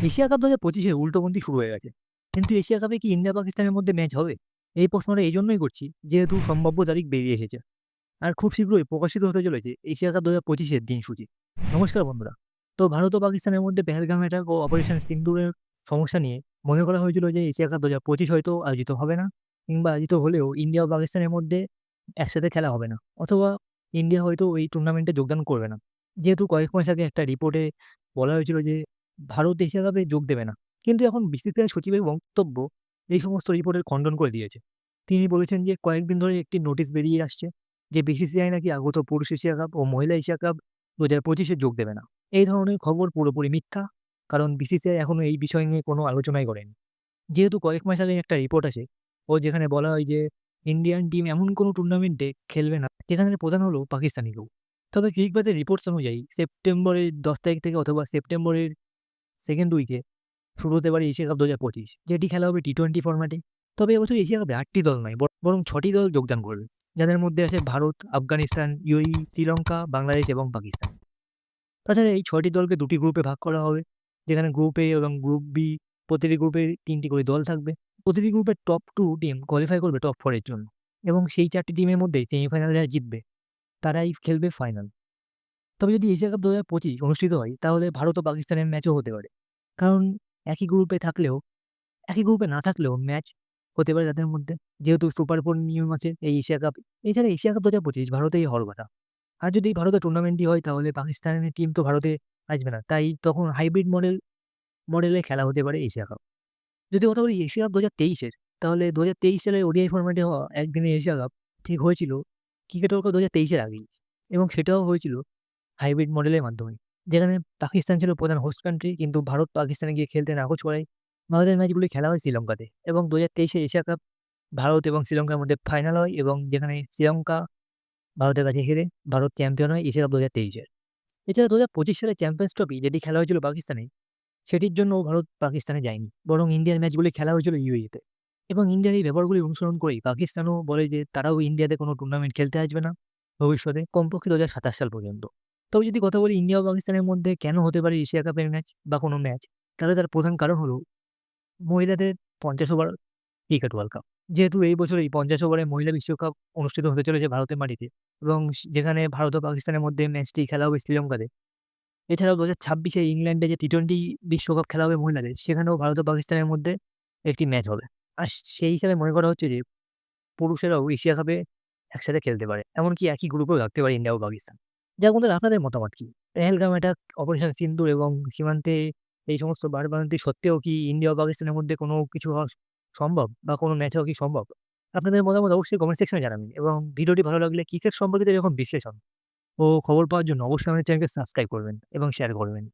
Asia cup ২০২৫-এ উল্টোপন্থী শুরু হয়ে গেছে। কিন্তু এশিয়া কাপে কি ইন্ডিয়া পাকিস্তানের মধ্যে ম্যাচ হবে? এই প্রশ্নটা এইজন্যই করছি যেহেতু সম্ভাব্য তারিখ বেরিয়ে এসেছে। আর খুব শীঘ্রই প্রকাশিত হতে চলেছে এশিয়া কাপ ২০২৫-এর দিনসূচি। নমস্কার বন্ধুরা। তো ভারত ও পাকিস্তানের মধ্যে পেহেলগাম অ্যাটাক ও অপারেশন সিন্দুরের সমস্যা নিয়ে মনে করা হয়েছিল যে এশিয়া কাপ ২০২৫ হয়তো আয়োজিত হবে না, কিংবা আয়োজিত হলেও ইন্ডিয়া ও পাকিস্তানের মধ্যে একসাথে খেলা হবে না। অথবা ইন্ডিয়া হয়তো ওই টুর্নামেন্টে যোগদান করবে না। যেহেতু কয়েক মাস আগে একটা রিপোর্টে বলা হয়েছিল যে ভারত এশিয়া কাপে যোগ দেবে না। কিন্তু এখন বিসিসিআই সচিবের বক্তব্য এই সমস্ত রিপোর্টের খণ্ডন করে দিয়েছে। তিনি বলেছেন যে কয়েকদিন ধরে একটি নোটিশ বেরিয়ে আসছে যে বিসিসিআই নাকি আগত পুরুষ এশিয়া কাপ ও মহিলা এশিয়া কাপ ২০২৫ এ যোগ দেবে না। এই ধরনের খবর পুরোপুরি মিথ্যা। কারণ বিসিসিআই এখনো এই বিষয় নিয়ে কোনো আলোচনাই করেনি। যেহেতু কয়েক মাস আগে একটা রিপোর্ট আসে যেখানে বলা হয় যে ইন্ডিয়ান টিম এমন কোনো টুর্নামেন্টে খেলবে না যেখানে প্রধান হলো পাকিস্তানি কেউ। তবে ক্রিকবাজের রিপোর্টস অনুযায়ী সেপ্টেম্বরের ১০ তারিখ থেকে অথবা সেপ্টেম্বরের 2nd উইকে শুরু হতে পারে এশিয়া কাপ ২০২৫, যেটি খেলা হবে টি-20 ফরম্যাটে। তবে এবছর এশিয়া কাপে ৮ টি দল নয়, বরং ৬ টি দল যোগদান করবে। যাদের মধ্যে আছে ভারত, আফগানিস্তান, ইউএই, শ্রীলঙ্কা, বাংলাদেশ এবং পাকিস্তান। তাছাড়া এই ৬ টি দলকে ২ টি গ্রুপে ভাগ করা হবে। যেখানে গ্রুপ এ এবং গ্রুপ বি, প্রতিটি গ্রুপে ৩ টি করে দল থাকবে। প্রতিটি গ্রুপের টপ 2 টিম কোয়ালিফাই করবে টপ 4 এর জন্য। এবং সেই ৪ টি টিমের মধ্যেই সেমিফাইনালে যারা জিতবে তারাই খেলবে ফাইনাল। তবে যদি এশিয়া কাপ ২০২৫ অনুষ্ঠিত হয় তাহলে ভারত ও পাকিস্তানের ম্যাচও হতে পারে। কারণ একই গ্রুপে থাকলেও একই গ্রুপে না থাকলেও ম্যাচ হতে পারে তাদের মধ্যে। যেহেতু সুপার 4 নিয়ম আছে এই এশিয়া কাপ। এছাড়া এশিয়া কাপ ২০২৫ ভারতেই হওয়ার কথা। আর যদি ভারতের টুর্নামেন্টই হয় তাহলে পাকিস্তানের টিম তো ভারতে আসবে না। তাই তখন হাইব্রিড মডেলে খেলা হতে পারে এশিয়া কাপ। যদি কথা বলি এশিয়া কাপ ২০২৩ এর, তাহলে ২০২৩ সালে ওডিআই ফরম্যাটে হওয়া একদিনের এশিয়া কাপ ঠিক হয়েছিল ক্রিকেট ওয়ার্ল্ড কাপ ২০২৩ এর আগেই। এবং সেটাও হয়েছিল হাইব্রিড মডেলের মাধ্যমে। যেখানে পাকিস্তান ছিল প্রধান হোস্ট কান্ট্রি, কিন্তু ভারত পাকিস্তানে গিয়ে খেলতে নাকচ করায় ভারতের ম্যাচগুলি খেলা হয় শ্রীলঙ্কাতে। এবং ২০২৩ এ এশিয়া কাপ ভারত এবং শ্রীলঙ্কার মধ্যে ফাইনাল হয় এবং যেখানে শ্রীলঙ্কা ভারতের কাছে হেরে ভারত চ্যাম্পিয়ন হয় এশিয়া কাপ ২০২৩ এর। এছাড়া ২০২৫ সালে চ্যাম্পিয়ন্স ট্রফি যেটি খেলা হয়েছিল পাকিস্তানে, সেটির জন্যও ভারত পাকিস্তানে যায়নি। বরং ইন্ডিয়ার ম্যাচগুলি খেলা হয়েছিল ইউএইতে। এবং ইন্ডিয়ার এই ব্যাপারগুলি অনুসরণ করেই পাকিস্তানও বলে যে তারাও ইন্ডিয়াতে কোনো টুর্নামেন্ট খেলতে আসবে না ভবিষ্যতে, কমপক্ষে ২০২৭ সাল পর্যন্ত। তবে যদি কথা বলি ইন্ডিয়া ও পাকিস্তানের মধ্যে কেন হতে পারে এশিয়া কাপের ম্যাচ বা কোনো ম্যাচ, তাহলে তার প্রধান কারণ হলো মহিলাদের ৫০ ওভার ক্রিকেট ওয়ার্ল্ড কাপ। যেহেতু এই বছর এই ৫০ ওভারের মহিলা বিশ্বকাপ অনুষ্ঠিত হতে চলেছে ভারতের মাটিতে এবং যেখানে ভারত ও পাকিস্তানের মধ্যে ম্যাচটি খেলা হবে শ্রীলঙ্কাতে। এছাড়াও ২০২৬ এ ইংল্যান্ডে যে টি-20 বিশ্বকাপ খেলা হবে মহিলাদের, সেখানেও ভারত ও পাকিস্তানের মধ্যে একটি ম্যাচ হবে। আর সেই হিসাবে মনে করা হচ্ছে যে পুরুষেরাও এশিয়া কাপে একসাথে খেলতে পারে। এমনকি একই গ্রুপেও থাকতে পারে ইন্ডিয়া ও পাকিস্তান। যাক বন্ধুরা, আপনাদের মতামত কি? পেহেলগাম অ্যাটাক, অপারেশন সিন্দুর এবং সীমান্তে এই সমস্ত বাড়বাড়ন্তি সত্ত্বেও কি ইন্ডিয়া ও পাকিস্তানের মধ্যে কোনো কিছু হওয়া সম্ভব বা কোনো ম্যাচ হওয়া কি সম্ভব? আপনাদের মতামত অবশ্যই কমেন্ট সেকশনে জানাবেন এবং ভিডিওটি ভালো লাগলে ক্রিকেট সম্পর্কিত এরকম বিশ্লেষণ ও খবর পাওয়ার জন্য অবশ্যই আমাদের চ্যানেলকে সাবস্ক্রাইব করবেন এবং শেয়ার করবেন।